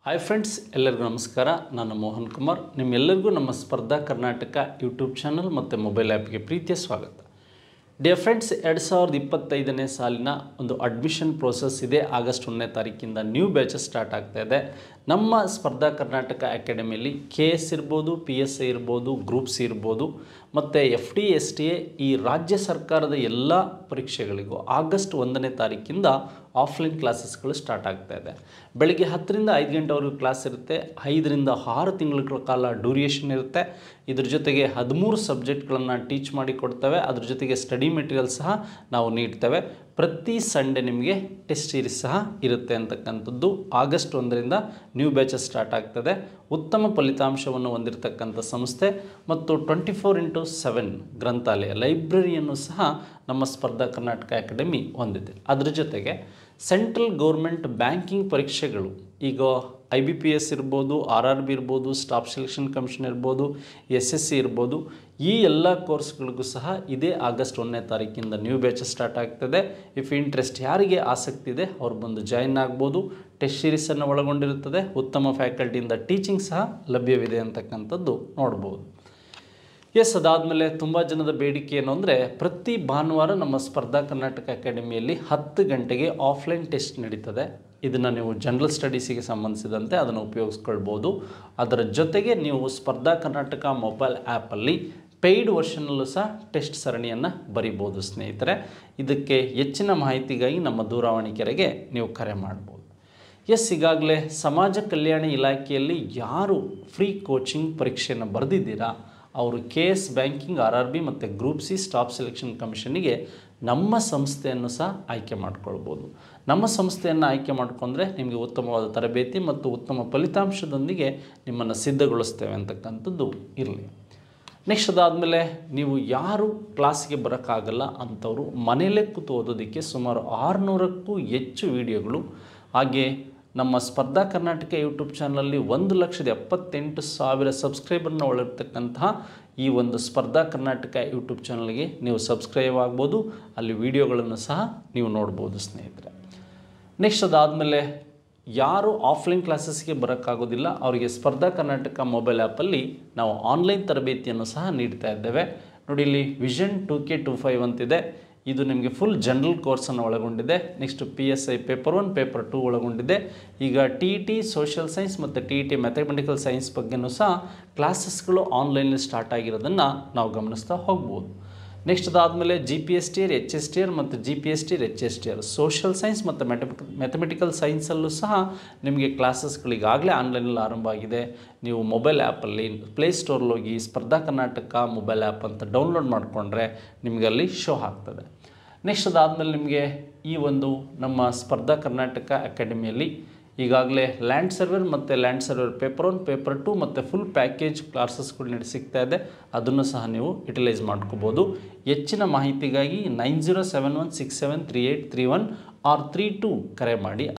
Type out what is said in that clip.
Hi friends, ಎಲ್ಲರಿಗೂ ನಮಸ್ಕಾರ. ನಾನು ಮೋಹನ್ ಕುಮಾರ್. ನಿಮ್ಮೆಲ್ಲರಿಗೂ ನಮ್ಮ ಸ್ಪರ್ಧಾ ಕರ್ನಾಟಕ ಯೂಟ್ಯೂಬ್ ಚಾನಲ್ ಮತ್ತು ಮೊಬೈಲ್ ಆ್ಯಪ್ಗೆ ಪ್ರೀತಿಯ ಸ್ವಾಗತ. ಡಿಯರ್ ಫ್ರೆಂಡ್ಸ್, 2025ನೇ ಸಾಲಿನ ಒಂದು ಅಡ್ಮಿಷನ್ ಪ್ರೋಸೆಸ್ ಇದೆ. ಆಗಸ್ಟ್ 1ನೇ ತಾರೀಕಿಂದ ನ್ಯೂ ಬ್ಯಾಚಸ್ ಸ್ಟಾರ್ಟ್ ಆಗ್ತಾ ಇದೆ. ನಮ್ಮ ಸ್ಪರ್ಧಾ ಕರ್ನಾಟಕ ಅಕಾಡೆಮಿಯಲ್ಲಿ KS ಇರ್ಬೋದು, PSI ಇರ್ಬೋದು, ಗ್ರೂಪ್ ಸಿ ಇರ್ಬೋದು ಮತ್ತು FD STA ಈ ರಾಜ್ಯ ಸರ್ಕಾರದ ಎಲ್ಲ ಪರೀಕ್ಷೆಗಳಿಗೂ ಆಗಸ್ಟ್ 1ನೇ ತಾರೀಕಿಂದ ಆಫ್ಲೈನ್ ಕ್ಲಾಸಸ್ಗಳು ಸ್ಟಾರ್ಟ್ ಆಗ್ತಾ ಇದೆ. ಬೆಳಗ್ಗೆ 10ರಿಂದ 5 ಗಂಟೆವರೆಗೂ ಕ್ಲಾಸ್ ಇರುತ್ತೆ. 5ರಿಂದ 6 ತಿಂಗಳ ಕಾಲ ಡ್ಯೂರಿಯೇಷನ್ ಇರುತ್ತೆ. ಇದ್ರ ಜೊತೆಗೆ 13 ಸಬ್ಜೆಕ್ಟ್ಗಳನ್ನು ಟೀಚ್ ಮಾಡಿ ಕೊಡ್ತೇವೆ. ಅದ್ರ ಜೊತೆಗೆ ಸ್ಟಡಿ ಮೆಟೀರಿಯಲ್ ಸಹ ನಾವು ನೀಡ್ತೇವೆ. ಪ್ರತಿ ಸಂಡೇ ನಿಮಗೆ ಟೆಸ್ಟ್ ಸೀರೀಸ್ ಸಹ ಇರುತ್ತೆ ಅಂತಕ್ಕಂಥದ್ದು. ಆಗಸ್ಟ್ 1ರಿಂದ ನ್ಯೂ ಬ್ಯಾಚಸ್ ಸ್ಟಾರ್ಟ್ ಆಗ್ತದೆ. ಉತ್ತಮ ಫಲಿತಾಂಶವನ್ನು ಹೊಂದಿರತಕ್ಕಂಥ ಸಂಸ್ಥೆ ಮತ್ತು 24x7 ಗ್ರಂಥಾಲಯ ಲೈಬ್ರರಿಯನ್ನು ಸಹ ನಮ್ಮ ಸ್ಪರ್ಧಾ ಕರ್ನಾಟಕ ಅಕಾಡೆಮಿ ಹೊಂದಿದೆ. ಅದರ ಜೊತೆಗೆ ಸೆಂಟ್ರಲ್ ಗೌರ್ಮೆಂಟ್ ಬ್ಯಾಂಕಿಂಗ್ ಪರೀಕ್ಷೆಗಳು, ಈಗ IBPS ಇರ್ಬೋದು, RRB ಇರ್ಬೋದು, ಸ್ಟಾಫ್ ಸೆಲೆಕ್ಷನ್ ಕಮಿಷನ್ ಇರ್ಬೋದು, SSC ಇರ್ಬೋದು, ಈ ಎಲ್ಲ ಕೋರ್ಸ್ಗಳಿಗೂ ಸಹ ಇದೇ ಆಗಸ್ಟ್ 1ನೇ ತಾರೀಕಿಂದ ನ್ಯೂ ಬ್ಯಾಚಸ್ ಸ್ಟಾರ್ಟ್ ಆಗ್ತದೆ. ಇಫ್ ಇಂಟ್ರೆಸ್ಟ್ ಯಾರಿಗೆ ಆಸಕ್ತಿ ಇದೆ ಅವ್ರು ಬಂದು ಜಾಯಿನ್ ಆಗ್ಬೋದು. ಟೆಸ್ಟ್ ಸೀರೀಸನ್ನು ಒಳಗೊಂಡಿರುತ್ತದೆ. ಉತ್ತಮ ಫ್ಯಾಕಲ್ಟಿಯಿಂದ ಟೀಚಿಂಗ್ ಸಹ ಲಭ್ಯವಿದೆ ಅಂತಕ್ಕಂಥದ್ದು ನೋಡ್ಬೋದು. ಅದಾದಮೇಲೆ ತುಂಬ ಜನದ ಬೇಡಿಕೆ ಏನು ಅಂದರೆ, ಪ್ರತಿ ಭಾನುವಾರ ನಮ್ಮ ಸ್ಪರ್ಧಾ ಕರ್ನಾಟಕ ಅಕಾಡೆಮಿಯಲ್ಲಿ 10 ಗಂಟೆಗೆ ಆಫ್ಲೈನ್ ಟೆಸ್ಟ್ ನಡೀತದೆ. ಇದನ್ನು ನೀವು ಜನರಲ್ ಸ್ಟಡೀಸಿಗೆ ಸಂಬಂಧಿಸಿದಂತೆ ಅದನ್ನು ಉಪಯೋಗಿಸ್ಕೊಳ್ಬೋದು. ಅದರ ಜೊತೆಗೆ ನೀವು ಸ್ಪರ್ಧಾ ಕರ್ನಾಟಕ ಮೊಬೈಲ್ ಆ್ಯಪಲ್ಲಿ ಪೇಯ್ಡ್ ವರ್ಷನಲ್ಲೂ ಸಹ ಟೆಸ್ಟ್ ಸರಣಿಯನ್ನು ಬರಿಬೋದು ಸ್ನೇಹಿತರೆ. ಇದಕ್ಕೆ ಹೆಚ್ಚಿನ ಮಾಹಿತಿಗಾಗಿ ನಮ್ಮ ದೂರವಾಣಿ ಕೆರೆಗೆ ನೀವು ಕರೆ ಮಾಡ್ಬೋದು. ಈಗಾಗಲೇ ಸಮಾಜ ಕಲ್ಯಾಣ ಇಲಾಖೆಯಲ್ಲಿ ಯಾರು ಫ್ರೀ ಕೋಚಿಂಗ್ ಪರೀಕ್ಷೆಯನ್ನು ಬರೆದಿದ್ದೀರಾ ಅವರು KS ಬ್ಯಾಂಕಿಂಗ್, RRB ಮತ್ತು ಗ್ರೂಪ್ ಸಿ ಸ್ಟಾಫ್ ಸೆಲೆಕ್ಷನ್ ಕಮಿಷನ್ನಿಗೆ ನಮ್ಮ ಸಂಸ್ಥೆಯನ್ನು ಸಹ ಆಯ್ಕೆ ಮಾಡ್ಕೊಳ್ಬೋದು. ನಮ್ಮ ಸಂಸ್ಥೆಯನ್ನು ಆಯ್ಕೆ ಮಾಡಿಕೊಂಡ್ರೆ ನಿಮಗೆ ಉತ್ತಮವಾದ ತರಬೇತಿ ಮತ್ತು ಉತ್ತಮ ಫಲಿತಾಂಶದೊಂದಿಗೆ ನಿಮ್ಮನ್ನು ಸಿದ್ಧಗೊಳಿಸ್ತೇವೆ ಅಂತಕ್ಕಂಥದ್ದು ಇರಲಿ. ನೆಕ್ಸ್ಟ್ ಅದಾದಮೇಲೆ ನೀವು ಯಾರು ಕ್ಲಾಸ್ಗೆ ಬರೋಕ್ಕಾಗಲ್ಲ ಅಂಥವರು ಮನೆಯಲ್ಲೇ ಕೂತು ಓದೋದಕ್ಕೆ ಸುಮಾರು 600ಕ್ಕೂ ಹೆಚ್ಚು ವಿಡಿಯೋಗಳು, ಹಾಗೆ ನಮ್ಮ ಸ್ಪರ್ಧಾ ಕರ್ನಾಟಕ ಯೂಟ್ಯೂಬ್ ಚಾನಲಲ್ಲಿ 1,78,000 ಸಬ್ಸ್ಕ್ರೈಬರ್ನ ಒಳಗಿರ್ತಕ್ಕಂತಹ ಈ ಒಂದು ಸ್ಪರ್ಧಾ ಕರ್ನಾಟಕ ಯೂಟ್ಯೂಬ್ ಚಾನಲ್ಗೆ ನೀವು ಸಬ್ಸ್ಕ್ರೈಬ್ ಆಗ್ಬೋದು. ಅಲ್ಲಿ ವಿಡಿಯೋಗಳನ್ನು ಸಹ ನೀವು ನೋಡ್ಬೋದು ಸ್ನೇಹಿತರೆ. ನೆಕ್ಸ್ಟ್ ಅದಾದಮೇಲೆ ಯಾರು ಆಫ್ಲೈನ್ ಕ್ಲಾಸಸ್ಗೆ ಬರೋಕ್ಕಾಗೋದಿಲ್ಲ ಅವರಿಗೆ ಸ್ಪರ್ಧಾ ಕರ್ನಾಟಕ ಮೊಬೈಲ್ ಆ್ಯಪಲ್ಲಿ ನಾವು ಆನ್ಲೈನ್ ತರಬೇತಿಯನ್ನು ಸಹ ನೀಡ್ತಾ ಇದ್ದೇವೆ. ನೋಡಿ, ಇಲ್ಲಿ ವಿಷನ್ 2K25 ಅಂತಿದೆ. ಇದು ನಿಮಗೆ ಫುಲ್ ಜನರಲ್ ಕೋರ್ಸನ್ನು ಒಳಗೊಂಡಿದೆ. ನೆಕ್ಸ್ಟ್ PSI ಪೇಪರ್ 1, ಪೇಪರ್ 2 ಒಳಗೊಂಡಿದೆ. ಈಗ TET ಸೋಷಿಯಲ್ ಸೈನ್ಸ್ ಮತ್ತು TET ಮ್ಯಾಥಮೆಟಿಕಲ್ ಸೈನ್ಸ್ ಬಗ್ಗೆನೂ ಸಹ ಕ್ಲಾಸಸ್ಗಳು ಆನ್ಲೈನಲ್ಲಿ ಸ್ಟಾರ್ಟ್ ಆಗಿರೋದನ್ನು ನಾವು ಗಮನಿಸ್ತಾ ಹೋಗ್ಬೋದು. ನೆಕ್ಸ್ಟ್ ಅದಾದಮೇಲೆ GPSTR, HSTR ಮತ್ತು GPSTR, HSTR ಸೋಷಿಯಲ್ ಸೈನ್ಸ್ ಮತ್ತು ಮ್ಯಾಥಮೆಟಿಕಲ್ ಸೈನ್ಸಲ್ಲೂ ಸಹ ನಿಮಗೆ ಕ್ಲಾಸಸ್ಗಳಿಗಾಗಲೇ ಆನ್ಲೈನಲ್ಲಿ ಆರಂಭ ಆಗಿದೆ. ನೀವು ಮೊಬೈಲ್ ಆ್ಯಪಲ್ಲಿ ಪ್ಲೇಸ್ಟೋರಲ್ಲಿ ಹೋಗಿ ಸ್ಪರ್ಧಾ ಕರ್ನಾಟಕ ಮೊಬೈಲ್ ಆ್ಯಪ್ ಅಂತ ಡೌನ್ಲೋಡ್ ಮಾಡಿಕೊಂಡ್ರೆ ನಿಮಗೆ ಅಲ್ಲಿ ಶೋ ಆಗ್ತದೆ. ನೆಕ್ಸ್ಟ್ ಅದಾದಮೇಲೆ ನಿಮಗೆ ಈ ಒಂದು ನಮ್ಮ ಸ್ಪರ್ಧಾ ಕರ್ನಾಟಕ ಅಕಾಡೆಮಿಯಲ್ಲಿ ಈಗಾಗಲೇ ಲ್ಯಾಂಡ್ ಸರ್ವೇರ್ ಮತ್ತು ಲ್ಯಾಂಡ್ ಸರ್ವೇರ್ ಪೇಪರ್ 1, ಪೇಪರ್ 2 ಮತ್ತು ಫುಲ್ ಪ್ಯಾಕೇಜ್ ಕ್ಲಾಸಸ್ಗಳು ಸಿಗ್ತಾ ಇದೆ. ಅದನ್ನು ಸಹ ನೀವು ಯುಟಿಲೈಸ್ ಮಾಡ್ಕೋಬೋದು. ಹೆಚ್ಚಿನ ಮಾಹಿತಿಗಾಗಿ 9071673831 or 32 ಕರೆ ಮಾಡಿ.